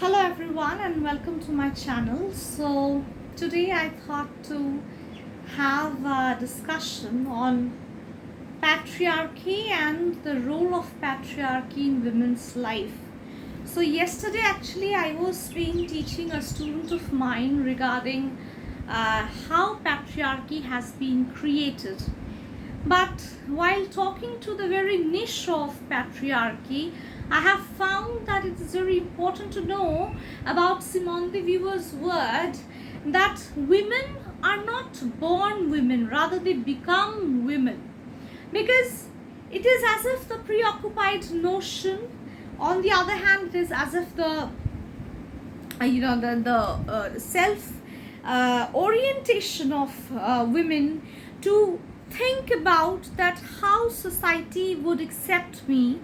Hello everyone and welcome to my channel. So today I thought to have a discussion on patriarchy and the role of patriarchy in women's life. So yesterday actually I was teaching a student of mine regarding how patriarchy has been created. But while talking to the very niche of patriarchy, I have found that it is very important to know about Simone de Beauvoir's word that women are not born women, rather they become women. Because it is as if the preoccupied notion, on the other hand, it is as if the self orientation of women to think about that how society would accept me,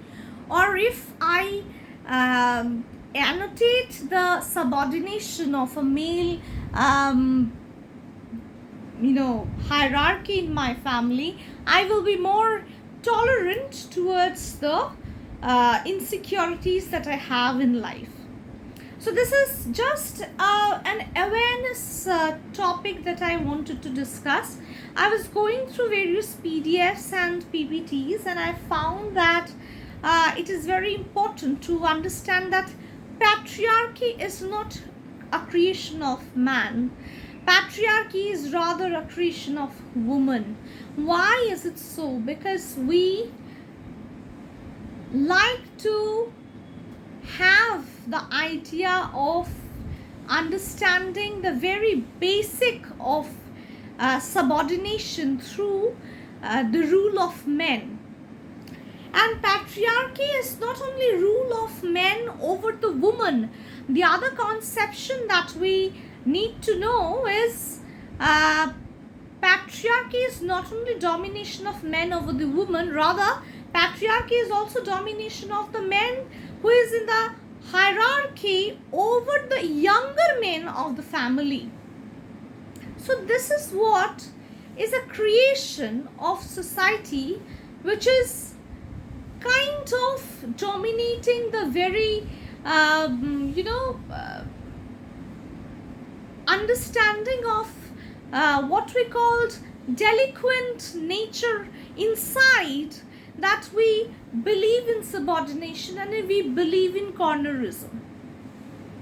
or if I annotate the subordination of a male hierarchy in my family, I will be more tolerant towards the insecurities that I have in life. So this is just an awareness topic that I wanted to discuss. I was going through various PDFs and PPTs and I found that it is very important to understand that patriarchy is not a creation of man. Patriarchy is rather a creation of woman. Why is it so? Because we like to have the idea of understanding the very basic of subordination through the rule of men. And patriarchy is not only rule of men over the woman. The other conception that we need to know is patriarchy is not only domination of men over the woman, rather patriarchy is also domination of the men who is in the hierarchy over the younger men of the family. So this is what is a creation of society which is kind of dominating the very understanding of what we called delinquent nature inside, that we believe in subordination and we believe in cornerism.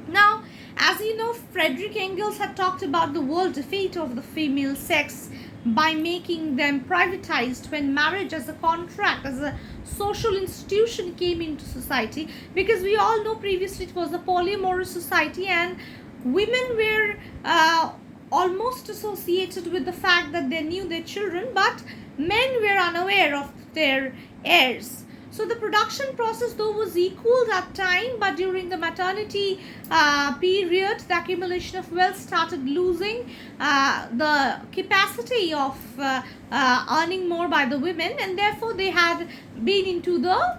Now, as you know, Frederick Engels had talked about the world fate of the female sex by making them privatized when marriage as a contract, as a social institution came into society, because we all know previously it was a polyamorous society and women were almost associated with the fact that they knew their children, but men were unaware of their heirs. So the production process though was equal that time, but during the maternity period, the accumulation of wealth started losing the capacity of earning more by the women, and therefore they had been into the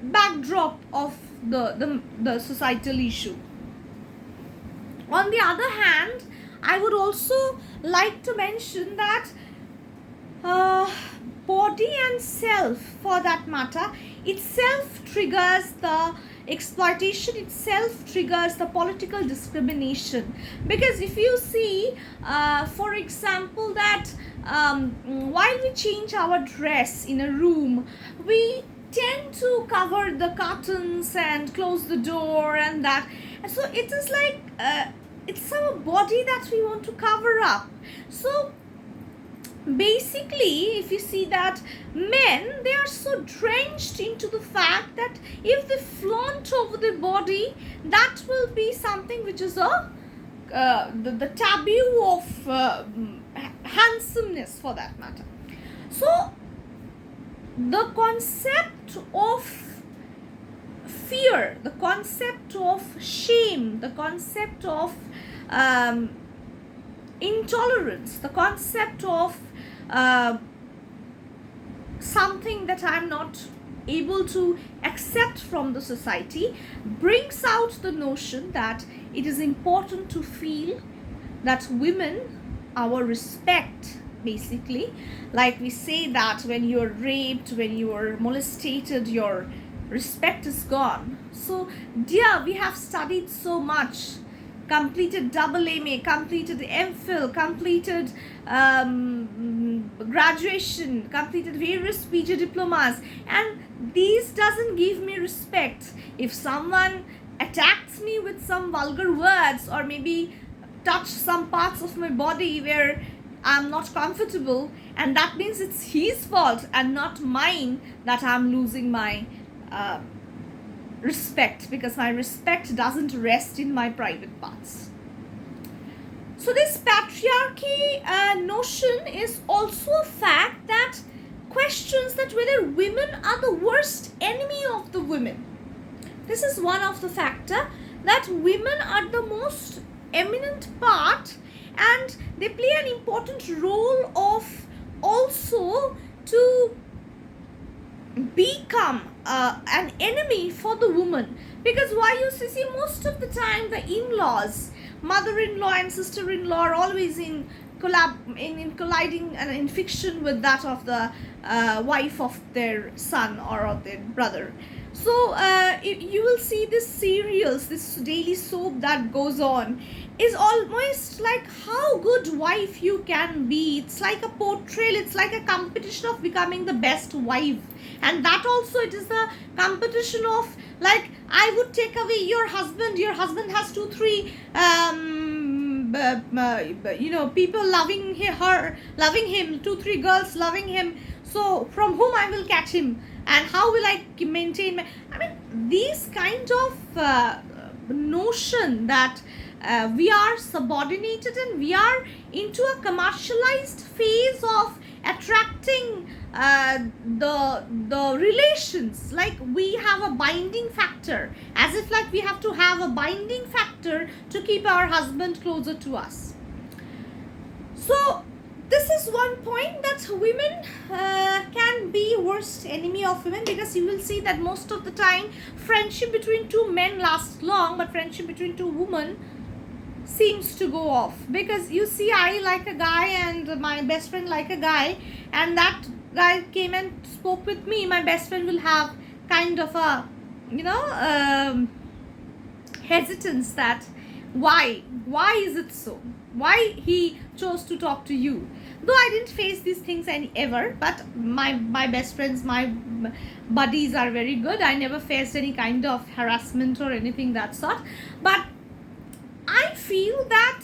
backdrop of the societal issue. On the other hand, I would also like to mention that body and self, for that matter, itself triggers the exploitation, itself triggers the political discrimination. Because if you see, for example, that while we change our dress in a room, we tend to cover the curtains and close the door and that. So it is like it's our body that we want to cover up. So basically, if you see that men, they are so drenched into the fact that if they flaunt over their body, that will be something which is the taboo of handsomeness, for that matter. So the concept of fear, the concept of shame, the concept of intolerance, the concept of something that I'm not able to accept from the society brings out the notion that it is important to feel that women, our respect, basically, like we say that when you're raped, when you're molested, your respect is gone. So, dear, we have studied so much, completed double MA, completed MPhil, completed graduation, completed various PG diplomas, and these doesn't give me respect. If someone attacks me with some vulgar words, or maybe touch some parts of my body where I'm not comfortable, and that means it's his fault and not mine that I'm losing my respect, because my respect doesn't rest in my private parts. So this patriarchy notion is also a fact that questions that whether women are the worst enemy of the women. This is one of the factor, that women are the most eminent part, and they play an important role of also to become an enemy for the woman. Because why, you see, most of the time the in-laws, mother-in-law and sister-in-law, are always in colliding and in fiction with that of the wife of their son or of their brother. So you will see this serials, this daily soap that goes on, is almost like how good wife you can be. It's like a portrayal, it's like a competition of becoming the best wife. And that also, it is the competition of, like, I would take away your husband has 2-3 people loving him, 2-3 girls loving him, so from whom I will catch him, and how will I maintain these kind of notion that we are subordinated and we are into a commercialized phase of attracting the relations. Like, we have a binding factor, as if like we have to have a binding factor to keep our husband closer to us. So this is one point, that women can be worst enemy of women, because you will see that most of the time friendship between two men lasts long, but friendship between two women seems to go off. Because you see, I like a guy and my best friend like a guy, and that guy came and spoke with me, my best friend will have kind of a hesitance, that why is it so, why he chose to talk to you. Though I didn't face these things ever, but my best friends, my buddies are very good. I never faced any kind of harassment or anything that sort. But I feel that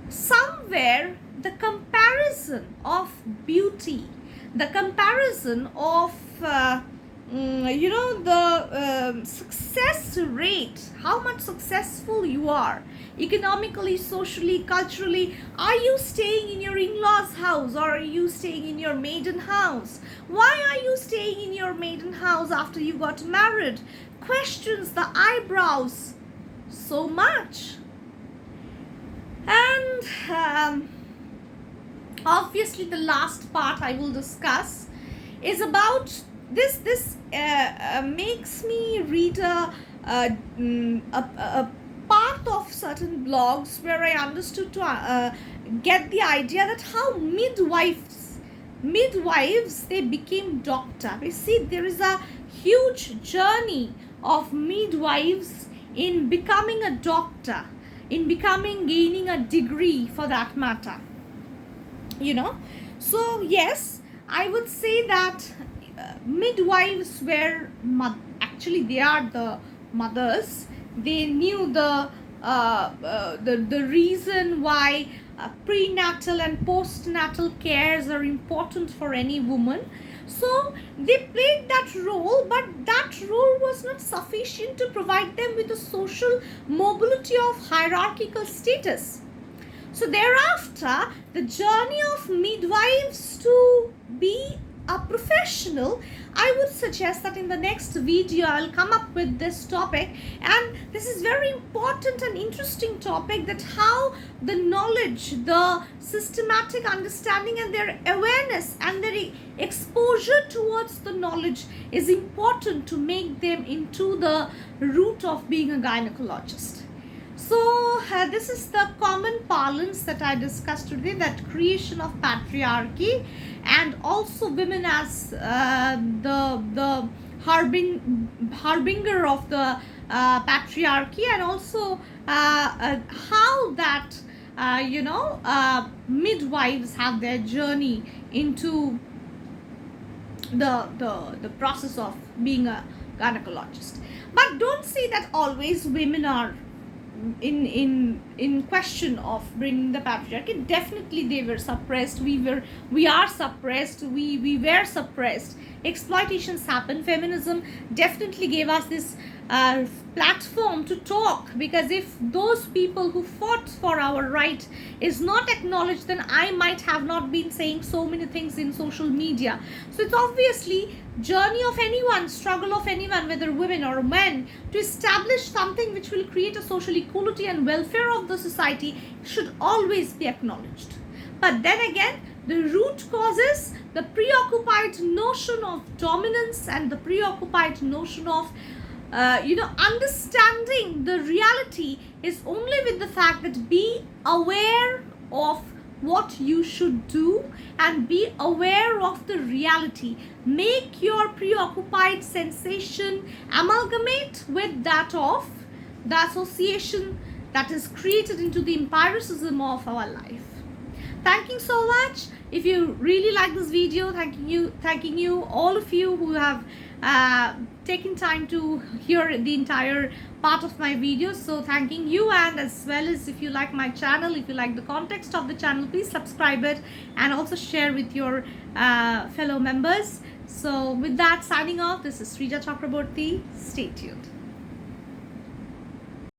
somewhere the comparison of beauty, the comparison of the success rate, how much successful you are economically, socially, culturally. Are you staying in your in-laws house, or are you staying in your maiden house? Why are you staying in your maiden house after you got married? Questions the eyebrows so much. And obviously the last part I will discuss is about this makes me read a part of certain blogs where I understood to get the idea that how midwives they became doctor. We see there is a huge journey of midwives in becoming a doctor, in gaining a degree for that matter. So yes, I would say that midwives were actually they are the mothers. They knew the reason why prenatal and postnatal cares are important for any woman. So they played that role, but that role was not sufficient to provide them with a social mobility of hierarchical status. So thereafter, the journey of midwives to be a professional, I would suggest that in the next video I'll come up with this topic, and this is very important and interesting topic, that how the knowledge, the systematic understanding and their awareness and their exposure towards the knowledge is important to make them into the route of being a gynecologist. So this is the common parlance that I discussed today, that creation of patriarchy, and also women as the harbinger of the patriarchy, and also how that midwives have their journey into the process of being a gynecologist. But don't see that always women are in question of bringing the patriarchy. Definitely they were suppressed. We are suppressed. We were suppressed. Exploitations happen. Feminism definitely gave us this platform to talk, because if those people who fought for our right is not acknowledged, then I might have not been saying so many things in social media. So it's obviously journey of anyone, struggle of anyone, whether women or men, to establish something which will create a social equality and welfare of the society should always be acknowledged. But then again, the root causes the preoccupied notion of dominance and the preoccupied notion of understanding the reality is only with the fact that be aware of what you should do and be aware of the reality. Make your preoccupied sensation amalgamate with that of the association that is created into the empiricism of our life. Thank you so much. If you really like this video, thanking you all of you who have taken time to hear the entire part of my videos. So thanking you, and as well as if you like my channel, if you like the context of the channel, please subscribe it and also share with your fellow members. So with that, signing off, this is Srija Chakraborty. Stay tuned.